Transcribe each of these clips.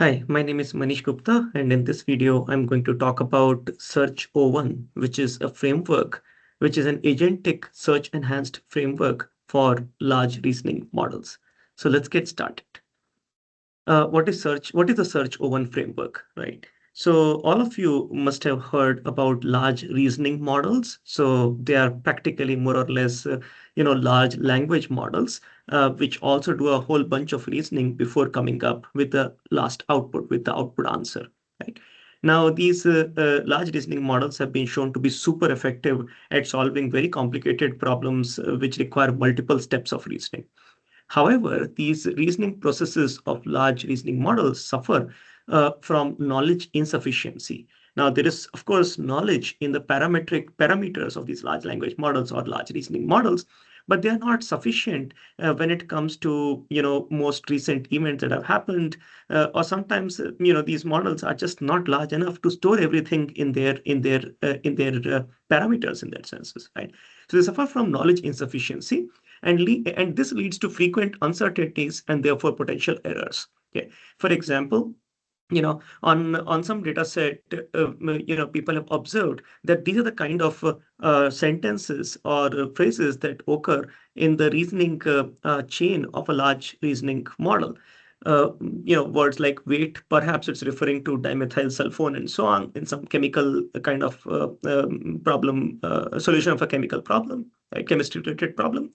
Hi, my name is Manish Gupta, and in this video, I'm going to talk about Search O1, which is a framework, which is an agentic search enhanced framework for large reasoning models. So let's get started. What is search? What is the Search O1 framework, right? So all of you must have heard about large reasoning models. So they are practically more or less, large language models, which also do a whole bunch of reasoning before coming up with the last output, with the output answer, right? Now, these large reasoning models have been shown to be super effective at solving very complicated problems, which require multiple steps of reasoning. However, these reasoning processes of large reasoning models suffer from knowledge insufficiency. Now, there is, of course, knowledge in the parameters of these large language models or large reasoning models, but they are not sufficient when it comes to, most recent events that have happened, or sometimes, these models are just not large enough to store everything in their parameters in that senses, right? So they suffer from knowledge insufficiency, and this leads to frequent uncertainties and therefore potential errors. Okay. For example, on some data set, people have observed that these are the kind of sentences or phrases that occur in the reasoning chain of a large reasoning model. Words like weight, perhaps it's referring to dimethyl sulfone and so on in some chemical kind of problem, solution of a chemical problem, right? Chemistry related problem.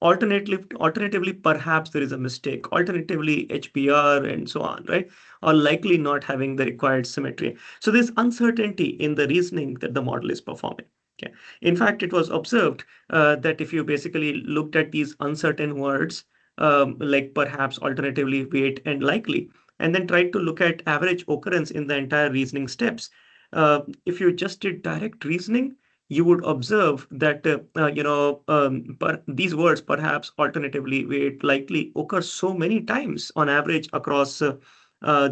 Alternatively, perhaps there is a mistake. Alternatively, HBR and so on, right? Are likely not having the required symmetry. So there's uncertainty in the reasoning that the model is performing. Okay. In fact, it was observed that if you basically looked at these uncertain words, like perhaps, alternatively, weight, and likely, and then tried to look at average occurrence in the entire reasoning steps, if you just did direct reasoning, you would observe that these words, perhaps, alternatively, weight, likely, occur so many times on average across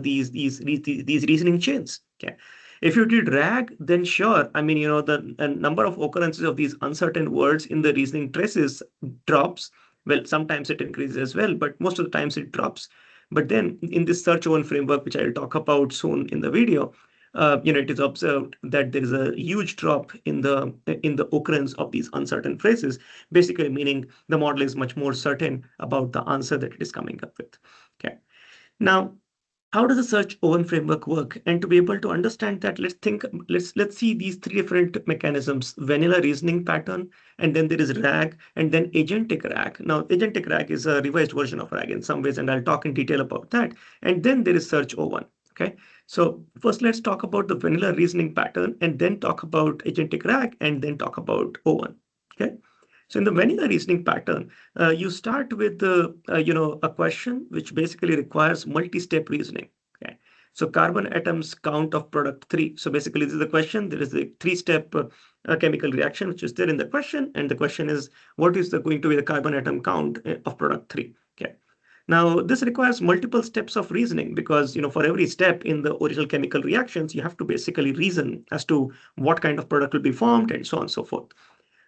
these reasoning chains. Okay. If you did RAG, then sure, I mean, the number of occurrences of these uncertain words in the reasoning traces drops. Well, sometimes it increases as well, but most of the times it drops. But then in this search one framework, which I'll talk about soon in the video, it is observed that there is a huge drop in the occurrence of these uncertain phrases, basically meaning the model is much more certain about the answer that it is coming up with. Okay. Now, how does the search oven framework work? And to be able to understand that, let's see these three different mechanisms: vanilla reasoning pattern, and then there is RAG, and then agentic RAG. Now, agentic RAG is a revised version of RAG in some ways, and I'll talk in detail about that. And then there is search O1. Okay. So first, let's talk about the vanilla reasoning pattern, and then talk about agentic RAG, and then talk about O1. Okay. So in the vanilla reasoning pattern, you start with a question which basically requires multi-step reasoning. Okay. So carbon atoms count of product 3. So basically, this is the question. There is a 3-step chemical reaction which is there in the question, and the question is, what is going to be the carbon atom count of product 3? Okay. Now, this requires multiple steps of reasoning because, for every step in the original chemical reactions, you have to basically reason as to what kind of product will be formed and so on and so forth.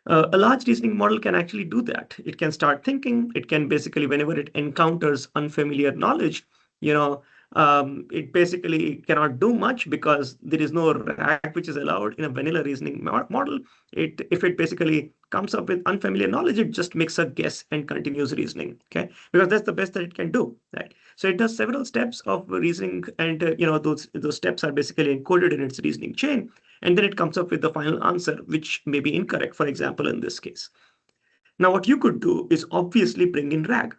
A large reasoning model can actually do that. It can start thinking. It can basically, whenever it encounters unfamiliar knowledge, it basically cannot do much because there is no RAG which is allowed in a vanilla reasoning model. If it basically comes up with unfamiliar knowledge, it just makes a guess and continues reasoning. Okay, because that's the best that it can do, right? So it does several steps of reasoning, and those steps are basically encoded in its reasoning chain, and then it comes up with the final answer, which may be incorrect, for example, in this case. Now, what you could do is obviously bring in RAG.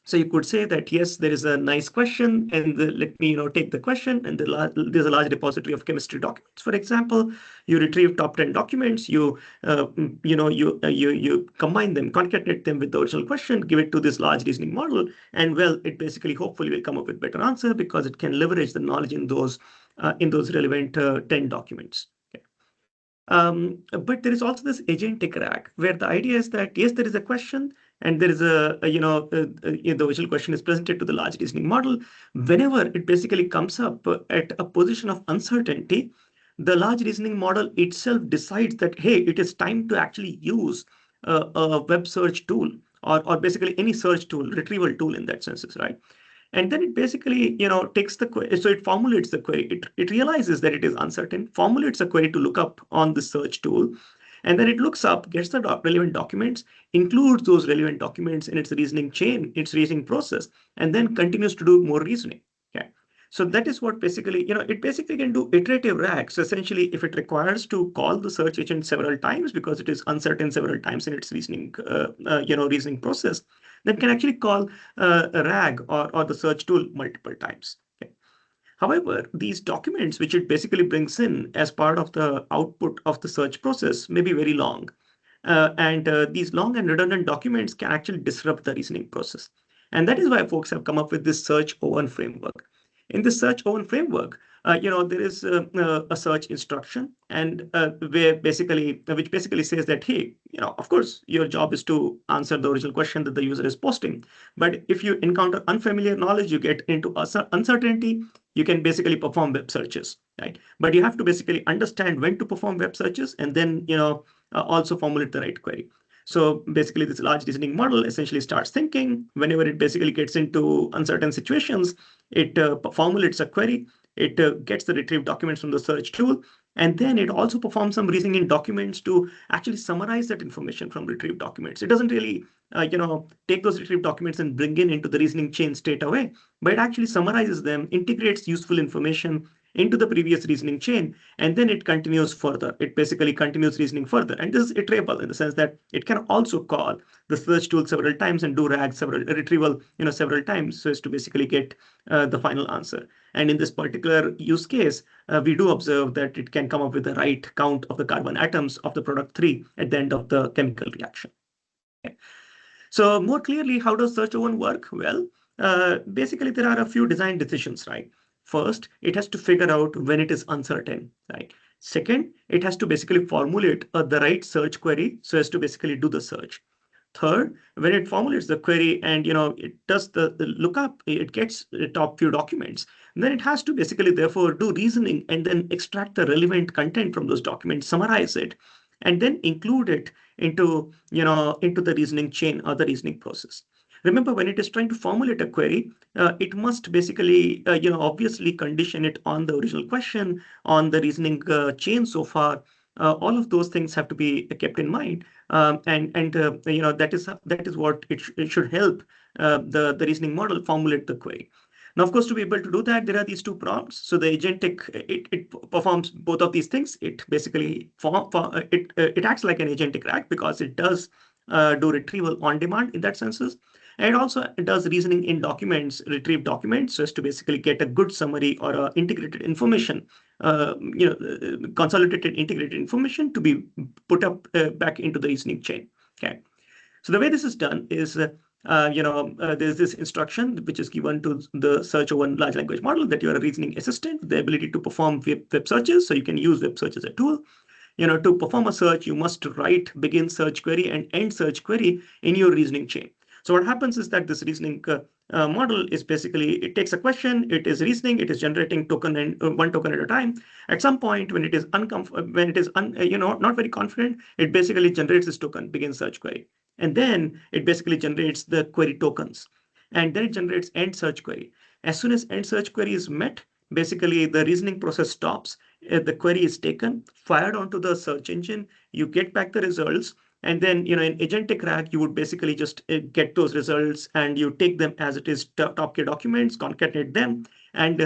So you could say that, yes, there is a nice question, and let me take the question, and there's a large repository of chemistry documents. For example, you retrieve top 10 documents, you combine them, concatenate them with the original question, give it to this large reasoning model, and well, it basically hopefully will come up with better answer because it can leverage the knowledge in those relevant 10 documents. But there is also this agentic RAG, where the idea is that, yes, there is a question, and there is the original question is presented to the large reasoning model. Whenever it basically comes up at a position of uncertainty, the large reasoning model itself decides that, hey, it is time to actually use a web search tool, or basically any search tool, retrieval tool in that sense, right? And then it basically, takes the query. So it formulates the query. It realizes that it is uncertain, formulates a query to look up on the search tool. And then it looks up, gets the relevant documents, includes those relevant documents in its reasoning chain, its reasoning process, and then continues to do more reasoning. Okay. So that is what basically, it basically can do iterative RAG. So essentially, if it requires to call the search agent several times because it is uncertain several times in its reasoning, reasoning process, then can actually call a RAG or the search tool multiple times. Okay. However, these documents, which it basically brings in as part of the output of the search process, may be very long. And these long and redundant documents can actually disrupt the reasoning process. And that is why folks have come up with this search O1 framework. In this search O1 framework, there is a search instruction, and which basically says that, hey, of course, your job is to answer the original question that the user is posting. But if you encounter unfamiliar knowledge, you get into uncertainty, you can basically perform web searches, right? But you have to basically understand when to perform web searches, and then also formulate the right query. So basically, this large reasoning model essentially starts thinking. Whenever it basically gets into uncertain situations, it formulates a query. It gets the retrieved documents from the search tool, and then it also performs some reasoning in documents to actually summarize that information from retrieved documents. It doesn't really, take those retrieved documents and bring into the reasoning chain straight away, but it actually summarizes them, integrates useful information into the previous reasoning chain, and then it continues further. It basically continues reasoning further. And this is iterable in the sense that it can also call the search tool several times and do RAG retrieval, several times, so as to basically get the final answer. And in this particular use case, we do observe that it can come up with the right count of the carbon atoms of the product 3 at the end of the chemical reaction. Okay. So more clearly, how does search O1 work? Well, basically, there are a few design decisions, right? First, it has to figure out when it is uncertain, right? Second, it has to basically formulate the right search query so as to basically do the search. Third, when it formulates the query and it does the lookup, it gets the top few documents. Then it has to basically therefore do reasoning and then extract the relevant content from those documents, summarize it, and then include it into the reasoning chain or the reasoning process. Remember, when it is trying to formulate a query, it must basically obviously condition it on the original question, on the reasoning chain so far. All of those things have to be kept in mind, that is what it should help the reasoning model formulate the query. Now, of course, to be able to do that, there are these two prompts. So the agentic, it performs both of these things. It basically it acts like an agentic RAG because it does do retrieval on demand in that senses. And it also does reasoning in documents, retrieve documents, so as to basically get a good summary or integrated information, consolidated integrated information to be put up back into the reasoning chain. Okay. So the way this is done is, there's this instruction which is given to the search O1 large language model that you are a reasoning assistant, the ability to perform web searches. So you can use web search as a tool. To perform a search, you must write begin search query and end search query in your reasoning chain. So what happens is that this reasoning model is basically, it takes a question, it is reasoning, it is generating token and one token at a time. At some point, when it is not very confident, it basically generates this token, begin search query. And then it basically generates the query tokens. And then it generates end search query. As soon as end search query is met, basically the reasoning process stops. The query is taken, fired onto the search engine. You get back the results. And then, in agentic RAG, you would basically just get those results and you take them as it is top tier documents, concatenate them, and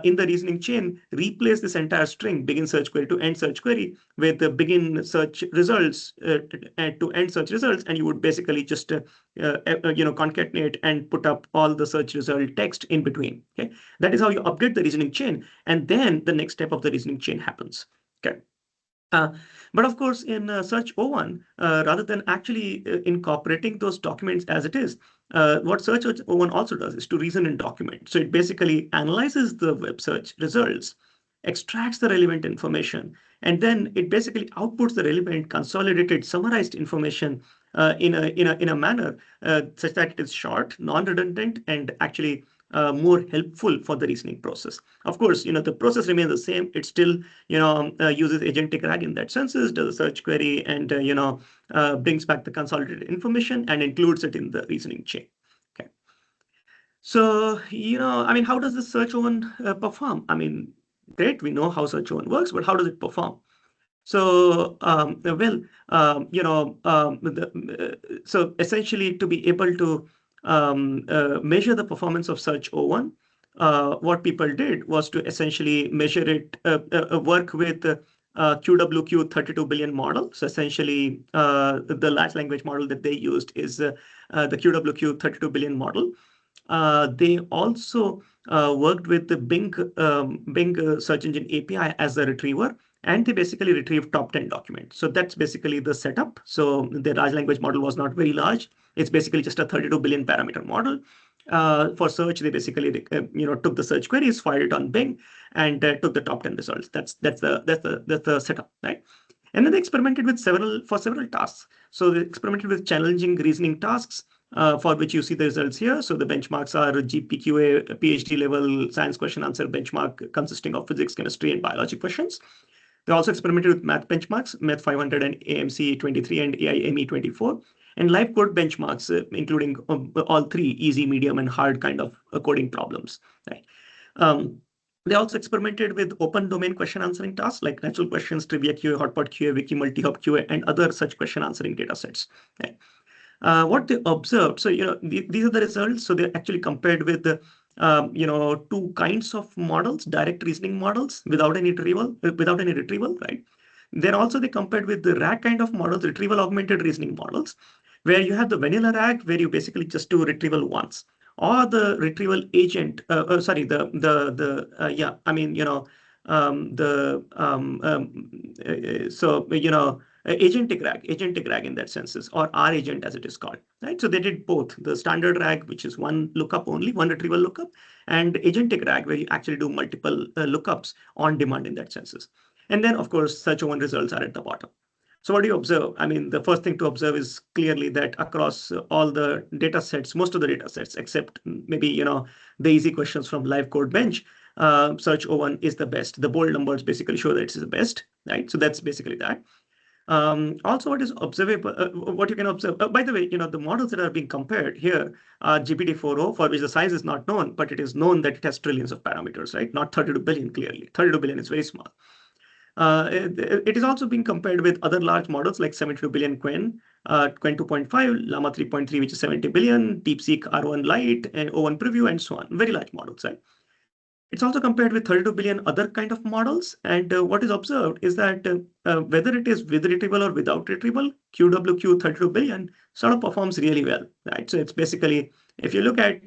in the reasoning chain, replace this entire string, begin search query to end search query, with the begin search results to end search results. And you would basically just, concatenate and put up all the search result text in between. Okay. That is how you update the reasoning chain. And then the next step of the reasoning chain happens. Okay. But of course, in Search O1, rather than actually incorporating those documents as it is, what Search O1 also does is to reason in documents. So it basically analyzes the web search results, extracts the relevant information, and then it basically outputs the relevant consolidated summarized information in a manner such that it is short, non-redundant, and actually more helpful for the reasoning process. Of course, the process remains the same. It still, uses agentic RAG in that senses, does a search query, and brings back the consolidated information and includes it in the reasoning chain. Okay. So, I mean, how does the search one perform? I mean, great, we know how search one works, but how does it perform? So, so essentially, to be able to measure the performance of Search O1, what people did was to essentially measure it, work with QWQ 32 billion model. So essentially, the large language model that they used is the QWQ 32 billion model. They also worked with the Bing search engine API as a retriever, and they basically retrieved top 10 documents. So that's basically the setup. So the large language model was not very large. It's basically just a 32 billion parameter model. For search, they basically took the search queries, fired it on Bing, and took the top 10 results. That's the setup, right? And then they experimented with several tasks. So they experimented with challenging reasoning tasks, for which you see the results here. So the benchmarks are GPQA, PhD level science question answer benchmark consisting of physics, chemistry, and biology questions. They also experimented with math benchmarks, Math 500 and AMC 23 and AIME 24, and live code benchmarks, including all three easy, medium, and hard kind of coding problems. Right. They also experimented with open domain question answering tasks like natural questions, trivia QA, hotpot QA, wiki, multi-hop QA, and other such question answering data sets. Right. What they observed, so these are the results. So they actually compared with two kinds of models: direct reasoning models without any retrieval, right? Then also they compared with the RAG kind of models, retrieval augmented reasoning models, where you have the vanilla RAG, where you basically just do retrieval once, or the retrieval agent. Sorry, yeah, I mean, the so agentic RAG in that sense is, or R agent as it is called, right? So they did both the standard RAG, which is one lookup only, one retrieval lookup, and agentic RAG, where you actually do multiple lookups on demand in that senses. And then, of course, search one results are at the bottom. So what do you observe? I mean, the first thing to observe is clearly that across all the data sets, most of the data sets, except maybe, the easy questions from live code bench, search O1 is the best. The bold numbers basically show that it's the best, right? So that's basically that. Also, what is observable, what you can observe, by the way, the models that are being compared here are GPT-4o, for which the size is not known, but it is known that it has trillions of parameters, right? Not 32 billion, clearly. 32 billion is very small. It is also being compared with other large models like 72 billion Quen, Quen 2.5, Llama 3.3, which is 70 billion, DeepSeek R1 Lite, and O1 Preview, and so on. Very large models, right? It's also compared with 32 billion other kind of models. And what is observed is that whether it is with retrieval or without retrieval, QWQ 32 billion sort of performs really well, right? So it's basically, if you look at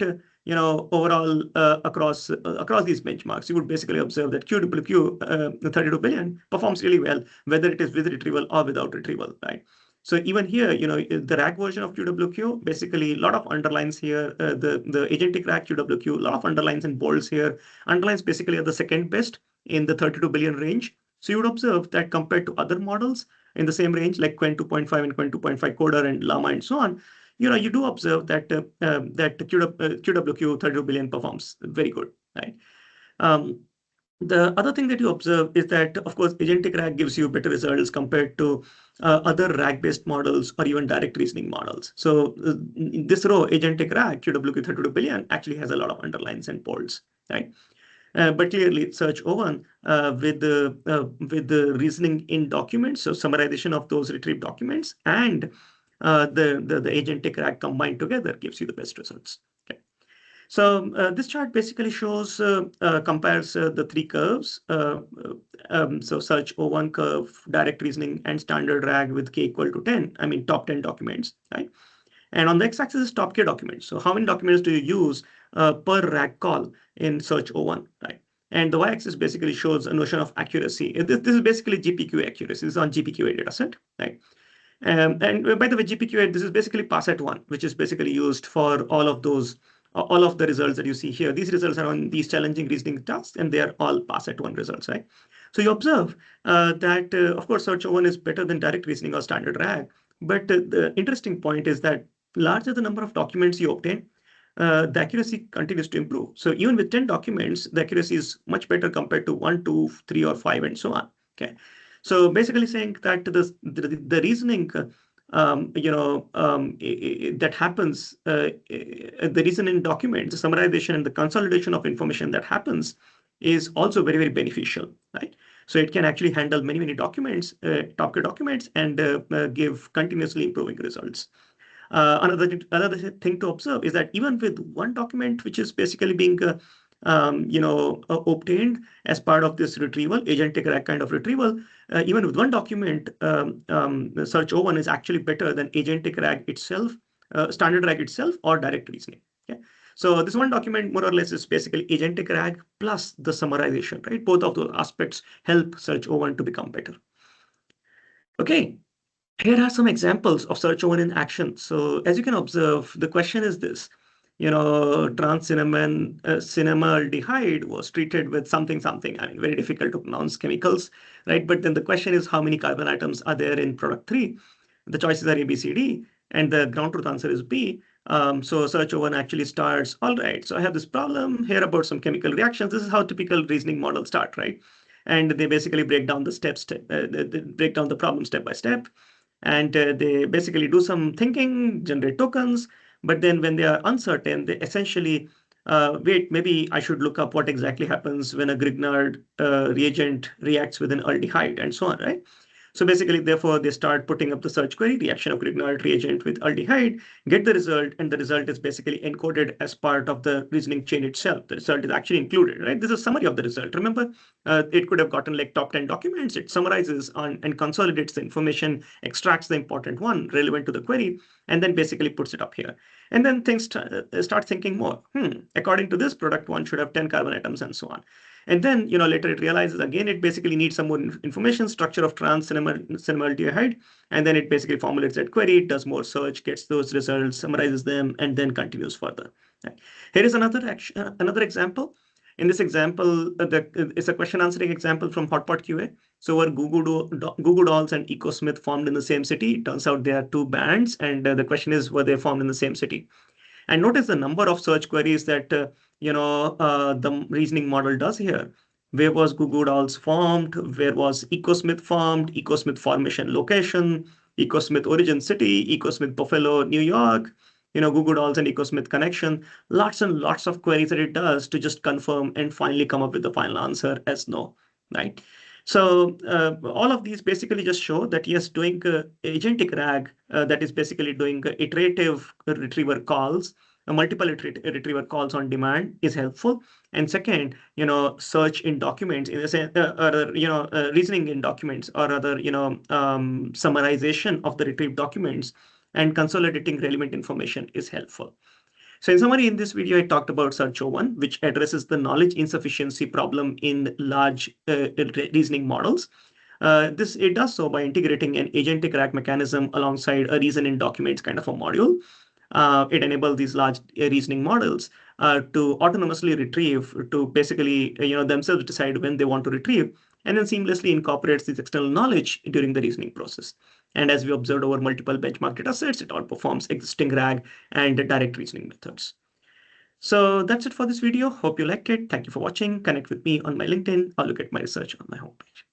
overall across these benchmarks, you would basically observe that QWQ 32 billion performs really well, whether it is with retrieval or without retrieval, right? So even here, the RAG version of QWQ, basically a lot of underlines here, the agentic RAG QWQ, a lot of underlines and bolds here. Underlines basically are the second best in the 32 billion range. So you would observe that compared to other models in the same range, like Quen 2.5 and Quen 2.5 Coder and Llama and so on, you do observe that QWQ 32 billion performs very good, right? The other thing that you observe is that, of course, agentic RAG gives you better results compared to other RAG-based models or even direct reasoning models. So this row, agentic RAG, QWQ 32 billion, actually has a lot of underlines and bolds, right? But clearly, search O1 with the reasoning in documents, so summarization of those retrieved documents, and the agentic RAG combined together gives you the best results. So this chart basically shows, compares the three curves. So search O1 curve, direct reasoning, and standard RAG with K equal to 10. I mean, top 10 documents, right? And on the x-axis is top K documents. So how many documents do you use per RAG call in search O1, right? And the y-axis basically shows a notion of accuracy. This is basically GPQA accuracy. This is on GPQA dataset, right? And by the way, GPQA, this is basically pass-at-one, which is basically used for all of the results that you see here. These results are on these challenging reasoning tasks, and they are all pass-at-one results, right? So you observe that, of course, search O1 is better than direct reasoning or standard RAG. But the interesting point is that larger the number of documents you obtain, the accuracy continues to improve. So even with 10 documents, the accuracy is much better compared to 1, 2, 3, or 5, and so on. Okay. So basically saying that the reasoning that happens, the reason in documents, the summarization and the consolidation of information that happens is also very, very beneficial, right? So it can actually handle many, many documents, Docker documents, and give continuously improving results. Another thing to observe is that even with one document, which is basically being obtained as part of this retrieval, agentic RAG kind of retrieval, even with one document, Search O1 is actually better than agentic RAG itself, standard RAG itself, or direct reasoning. Okay? So this one document more or less is basically agentic RAG plus the summarization, right? Both of those aspects help Search O1 to become better. Okay, here are some examples of Search O1 in action. So as you can observe, the question is this. Cinnamaldehyde was treated with something, I mean, very difficult to pronounce chemicals, right? But then the question is how many carbon atoms are there in product 3? The choices are A, B, C, D, and the ground truth answer is B. So Search O1 actually starts, all right, so I have this problem here about some chemical reactions. This is how typical reasoning models start, right? And they basically break down the they break down the problem step by step. And they basically do some thinking, generate tokens, but then when they are uncertain, they essentially, wait, maybe I should look up what exactly happens when a Grignard reagent reacts with an aldehyde and so on, right? So basically, therefore, they start putting up the search query, reaction of Grignard reagent with aldehyde, get the result, and the result is basically encoded as part of the reasoning chain itself. The result is actually included, right? This is a summary of the result. Remember, it could have gotten like top 10 documents. It summarizes on and consolidates the information, extracts the important one relevant to the query, and then basically puts it up here. And then things start thinking more. According to this, product 1 should have 10 carbon atoms and so on. And then, later it realizes again, it basically needs some more information, structure of trans-cinnamaldehyde, and then it basically formulates that query, does more search, gets those results, summarizes them, and then continues further. Right. Here is another example. In this example, it's a question answering example from Hotpot QA. So were Google Dolls and EcoSmith formed in the same city? It turns out there are two bands, and the question is, were they formed in the same city? And notice the number of search queries that the reasoning model does here. Where was Google Dolls formed? Where was EcoSmith formed? EcoSmith formation location, EcoSmith origin city, EcoSmith Buffalo, New York, Google Dolls and EcoSmith connection. Lots and lots of queries that it does to just confirm and finally come up with the final answer as no, right? So all of these basically just show that yes, doing agentic RAG, that is basically doing iterative retriever calls, multiple retriever calls on demand is helpful. And second, search in documents in the sense, or reasoning in documents, or rather, summarization of the retrieved documents and consolidating relevant information is helpful. So in summary, in this video, I talked about Search O1, which addresses the knowledge insufficiency problem in large reasoning models. It does so by integrating an agentic RAG mechanism alongside a reason in documents kind of a module. It enables these large reasoning models to autonomously retrieve, to basically themselves decide when they want to retrieve, and then seamlessly incorporates this external knowledge during the reasoning process. And as we observed over multiple benchmark data sets, it outperforms existing RAG and direct reasoning methods. So that's it for this video. Hope you liked it. Thank you for watching. Connect with me on my LinkedIn or look at my research on my homepage.